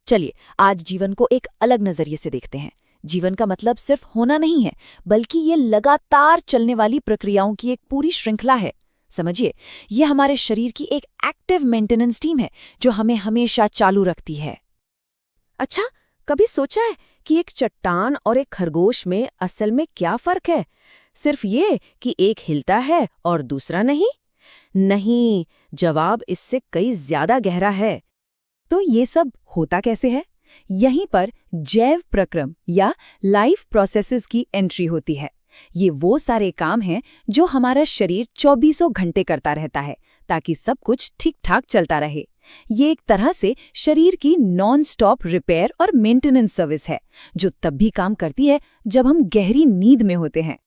चलिए आज जीवन को एक अलग नजरिए से देखते हैं। जीवन का मतलब सिर्फ होना नहीं है, बल्कि ये लगातार चलने वाली प्रक्रियाओं की एक पूरी श्रृंखला है। समझिए, ये हमारे शरीर की एक एक्टिव मेंटेनेंस टीम है जो हमें हमेशा चालू रखती है। अच्छा, कभी सोचा है कि एक चट्टान और एक खरगोश में असल में क्या फर्क है? सिर्फ ये कि एक हिलता है और दूसरा नहीं? नहीं, जवाब इससे कई ज्यादा गहरा है। तो ये सब होता कैसे है? यहीं पर जैव प्रक्रम या लाइफ प्रोसेसेस की एंट्री होती है। ये वो सारे काम हैं जो हमारा शरीर 24 घंटे करता रहता है ताकि सब कुछ ठीक ठाक चलता रहे। ये एक तरह से शरीर की नॉन स्टॉप रिपेयर और मेंटेनेंस सर्विस है जो तब भी काम करती है जब हम गहरी नींद में होते हैं।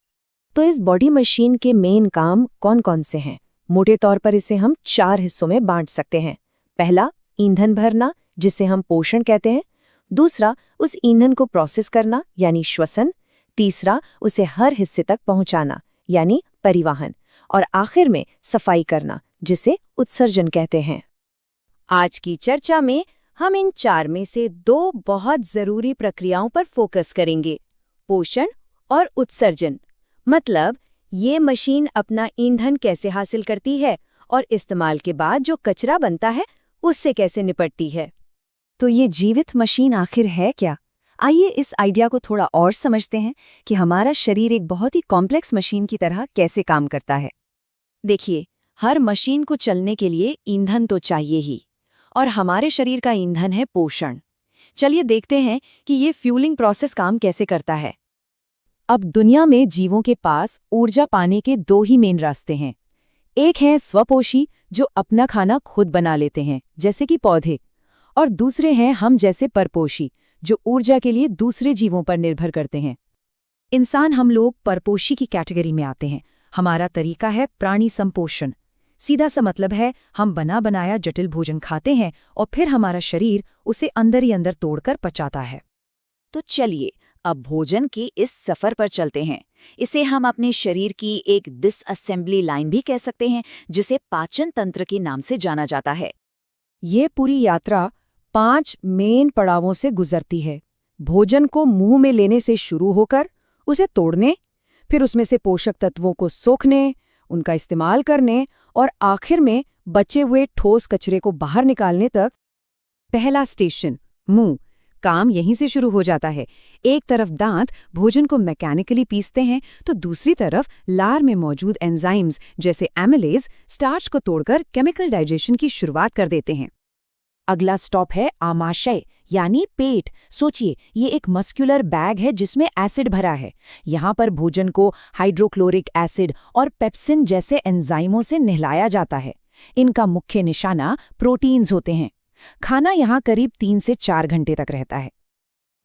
तो इस बॉडी मशीन के मेन काम कौन-कौन से हैं? मोटे तौर पर इसे हम 4 हिस्सों में बांट सकते हैं। पहला, ईंधन भरना, जिसे हम पोषण कहते हैं। दूसरा, उस ईंधन को प्रोसेस करना यानी श्वसन। तीसरा, उसे हर हिस्से तक पहुंचाना यानी परिवहन। और आखिर में सफाई करना, जिसे उत्सर्जन कहते हैं। आज की चर्चा में हम इन 4 में से 2 बहुत जरूरी प्रक्रियाओं पर फोकस करेंगे, पोषण और उत्सर्जन। मतलब ये मशीन अपना ईंधन कैसे हासिल करती है और इस्तेमाल के बाद जो कचरा बनता है उससे कैसे निपटती है। तो ये जीवित मशीन आखिर है क्या? आइए इस आइडिया को थोड़ा और समझते हैं कि हमारा शरीर एक बहुत ही कॉम्प्लेक्स मशीन की तरह कैसे काम करता है। देखिए, हर मशीन को चलने के लिए ईंधन तो चाहिए ही, और हमारे शरीर का ईंधन है पोषण। चलिए देखते हैं कि ये फ्यूलिंग प्रोसेस काम कैसे करता है। अब दुनिया में जीवों के पास ऊर्जा पाने के 2 ही मेन रास्ते हैं। एक है स्वपोषी, जो अपना खाना खुद बना लेते हैं, जैसे कि पौधे, और दूसरे हैं हम जैसे परपोषी, जो ऊर्जा के लिए दूसरे जीवों पर निर्भर करते हैं। इंसान हम लोग परपोषी की कैटेगरी में आते हैं। हमारा तरीका है प्राणी संपोषण। सीधा सा मतलब है हम बना बनाया जटिल भोजन खाते हैं और फिर हमारा शरीर उसे अंदर ही अंदर तोड़कर पचाता है। तो चलिए अब भोजन के इस सफर पर चलते हैं। इसे हम अपने शरीर की एक डिसअसेंबली लाइन भी कह सकते हैं, जिसे पाचन तंत्र के नाम से जाना जाता है। ये पूरी यात्रा 5 मेन पड़ावों से गुजरती है। भोजन को मुंह में लेने से शुरू होकर उसे तोड़ने, फिर उसमें से पोषक तत्वों को सोखने, उनका इस्तेमाल करने और आखिर में बचे हुए ठोस कचरे को बाहर निकालने तक। पहला स्टेशन मुंह। काम यहीं से शुरू हो जाता है। एक तरफ दांत भोजन को मैकेनिकली पीसते हैं, तो दूसरी तरफ लार में मौजूद एंजाइम्स जैसे एमिलेज स्टार्च को तोड़कर केमिकल डाइजेशन की शुरुआत कर देते हैं। अगला स्टॉप है आमाशय यानी पेट। सोचिए, ये एक मस्कुलर बैग है जिसमें एसिड भरा है। यहाँ पर भोजन को हाइड्रोक्लोरिक एसिड और पेप्सिन जैसे एंजाइमों से नहलाया जाता है। इनका मुख्य निशाना प्रोटीन्स होते हैं। खाना यहाँ करीब 3 से 4 घंटे तक रहता है।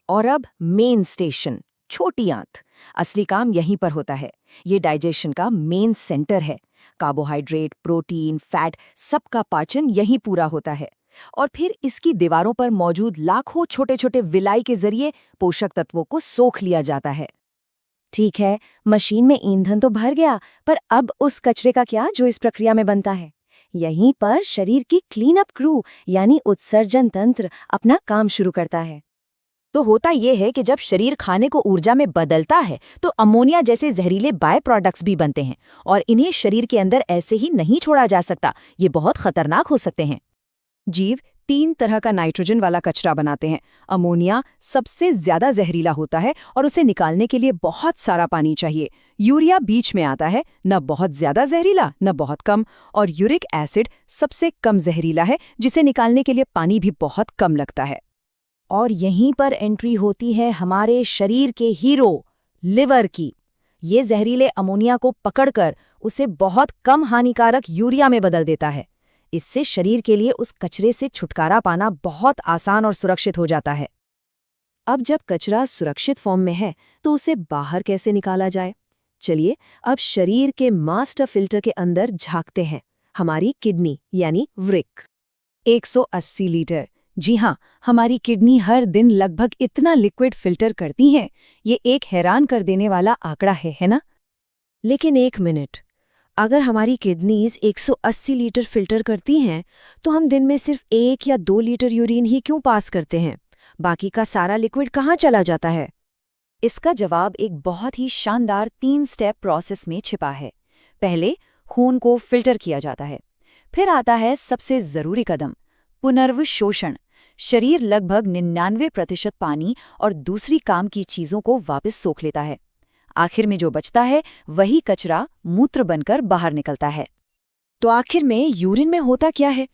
और अब मेन स्टेशन, छोटी आंत। असली काम यहीं पर होता है। ये डाइजेशन का मेन सेंटर है। कार्बोहाइड्रेट, प्रोटीन, फैट, सबका पाचन यहीं पूरा होता है। और फिर इसकी दीवारों पर मौजूद लाखों छोटे छोटे विलाई के जरिए पोषक तत्वों को सोख लिया जाता है। ठीक है, मशीन में ईंधन तो भर गया, पर अब उस कचरे का क्या जो इस प्रक्रिया में बनता है? यहीं पर शरीर की क्लीन अप क्रू यानी उत्सर्जन तंत्र अपना काम शुरू करता है। तो होता यह है कि जब शरीर खाने को ऊर्जा में बदलता है तो अमोनिया जैसे जहरीले बाय प्रोडक्ट्स भी बनते हैं, और इन्हें शरीर के अंदर ऐसे ही नहीं छोड़ा जा सकता। ये बहुत खतरनाक हो सकते हैं। जीव 3 तरह का नाइट्रोजन वाला कचरा बनाते हैं। अमोनिया सबसे ज्यादा जहरीला होता है और उसे निकालने के लिए बहुत सारा पानी चाहिए। यूरिया बीच में आता है, न बहुत ज्यादा जहरीला न बहुत कम। और यूरिक एसिड सबसे कम जहरीला है, जिसे निकालने के लिए पानी भी बहुत कम लगता है। और यहीं पर एंट्री होती है हमारे शरीर के हीरो, लिवर की। ये जहरीले अमोनिया को पकड़कर उसे बहुत कम हानिकारक यूरिया में बदल देता है। इससे शरीर के लिए उस कचरे से छुटकारा पाना बहुत आसान और सुरक्षित हो जाता है। अब जब कचरा सुरक्षित फॉर्म में है तो उसे बाहर कैसे निकाला जाए? चलिए अब शरीर के मास्टर फिल्टर के अंदर झांकते हैं, हमारी किडनी यानी वृक्क। 180 लीटर। जी हाँ, हमारी किडनी हर दिन लगभग इतना लिक्विड फिल्टर करती हैं। ये एक हैरान कर देने वाला आंकड़ा है ना? लेकिन एक मिनट, अगर हमारी किडनीज 180 लीटर फिल्टर करती हैं, तो हम दिन में सिर्फ 1 या 2 लीटर यूरिन ही क्यों पास करते हैं? बाकी का सारा लिक्विड कहाँ चला जाता है? इसका जवाब एक बहुत ही शानदार 3 स्टेप प्रोसेस में छिपा है। पहले खून को फिल्टर किया जाता है, फिर आता है सबसे जरूरी कदम, पुनर्वशोषण। शरीर लगभग 99% पानी और दूसरी काम की चीजों को वापस सोख लेता है। आखिर में जो बचता है वही कचरा मूत्र बनकर बाहर निकलता है। तो आखिर में यूरिन में होता क्या है?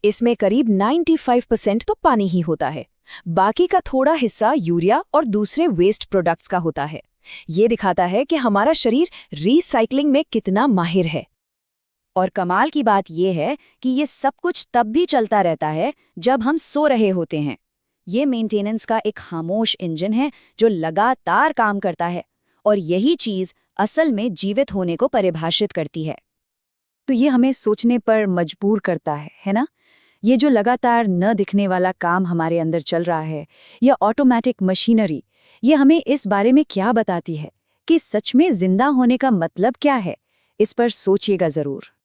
इसमें करीब 95% तो पानी ही होता है। बाकी का थोड़ा हिस्सा यूरिया और दूसरे वेस्ट प्रोडक्ट्स का होता है। ये दिखाता है कि हमारा शरीर रीसाइक्लिंग में कितना माहिर है। और कमाल की बात यह है कि ये सब कुछ तब भी चलता रहता है जब हम सो रहे होते हैं। ये मेंटेनेंस का एक खामोश इंजन है जो लगातार काम करता है, और यही चीज असल में जीवित होने को परिभाषित करती है। तो ये हमें सोचने पर मजबूर करता है ना? ये जो लगातार न दिखने वाला काम हमारे अंदर चल रहा है, यह ऑटोमेटिक मशीनरी, ये हमें इस बारे में क्या बताती है कि सच में जिंदा होने का मतलब क्या है? इस पर सोचिएगा जरूर।